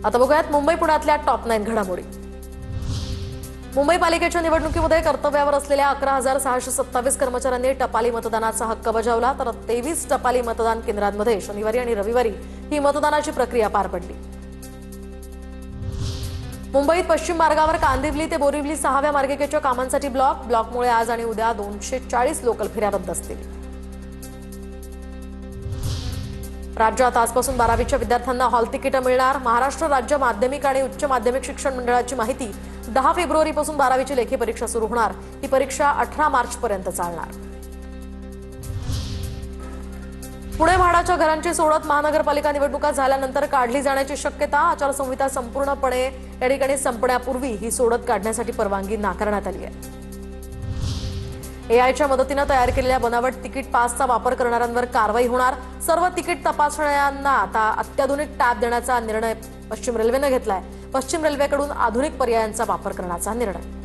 आता बघूयात मुंबई पुण्यातल्या टॉप 9 घडामोडी। मुंबई पालिकेच्या निवडणुकीमध्ये कर्तव्यावर असलेल्या 11,627 कर्मचाऱ्यांनी टपाली मतदानाचा हक्क बजावला, तर 23 टपाली मतदान केंद्रांमध्ये शनिवारी आणि रविवारी ही मतदानाची प्रक्रिया पार पडली। मुंबईत पश्चिम मार्गावर कांदिवली ते बोरिवली 6व्या मार्गिकेच्या कामांसाठी ब्लॉकमुळे आज आणि उद्या 240 लोकल फेऱ्या रद्द असतील। राज्यात आजपासून 12वीच्या विद्यार्थ्यांना हॉल तिकीटं मिळणार। महाराष्ट्र राज्य माध्यमिक आणि उच्च माध्यमिक शिक्षण मंडळाची माहिती 10 फेब्रुवारीपासून 12वीची लेखी परीक्षा सुरू होणार। ही परीक्षा 18 मार्चपर्यंत चालणार। पुणे म्हाडाच्या घरांची सोडत महानगरपालिका निवडणुका झाल्यानंतर काढली जाण्याची शक्यता। आचारसंहिता संपूर्णपणे या ठिकाणी संपण्यापूर्वी ही सोडत काढण्यासाठी परवानगी नाकारण्यात आली आहे। एआयच्या मदतीने तयार केलेल्या बनावट तिकीट पासचा वापर करणाऱ्यांवर कारवाई होणार। सर्व तिकीट तपासण्यांना आता अत्याधुनिक टॅब देण्याचा निर्णय पश्चिम रेल्वेने घेतलाय। पश्चिम रेल्वेकडून आधुनिक पर्यायांचा वापर करण्याचा निर्णय।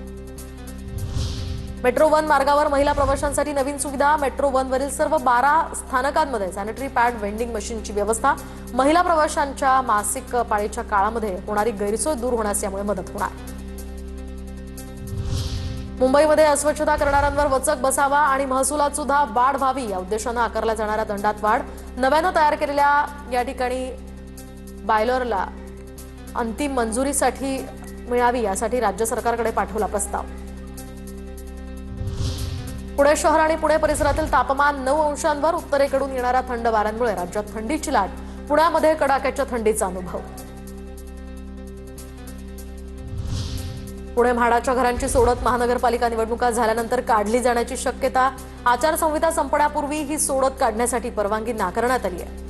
मेट्रो 1 मार्गावर महिला प्रवाशांसाठी नवीन सुविधा। मेट्रो 1 वरील सर्व 12 स्थानकांमध्ये सॅनिटरी पॅड वेंडिंग मशीनची व्यवस्था। महिला प्रवाशांच्या मासिक पाळीच्या काळामध्ये होणारी गैरसोय दूर होण्यास यामुळे मदत होणार। मुंबईमध्ये अस्वच्छता करणाऱ्यांवर वचक बसावा आणि महसुलात सुद्धा वाढ व्हावी या उद्देशाने आकारल्या जाणाऱ्या दंडात वाढ। नव्याने तयार केलेल्या या ठिकाणी बायलॉरला अंतिम मंजुरीसाठी मिळावी यासाठी राज्य सरकारकडे पाठवला प्रस्ताव। पुणे शहर आणि पुणे परिसरातील तापमान 9 अंशांवर। उत्तरेकडून येणाऱ्या थंड वाऱ्यांमुळे राज्यात थंडीची लाट। पुण्यामध्ये कडाक्याच्या थंडीचा अनुभव। पुणे म्हाडाच्या घरांची सोडत महानगरपालिका निवडणुका झाल्यानंतर काढली जाण्याची शक्यता। आचारसंहिता संपण्यापूर्वी ही सोडत काढण्यासाठी परवानगी नाकारण्यात आली आहे।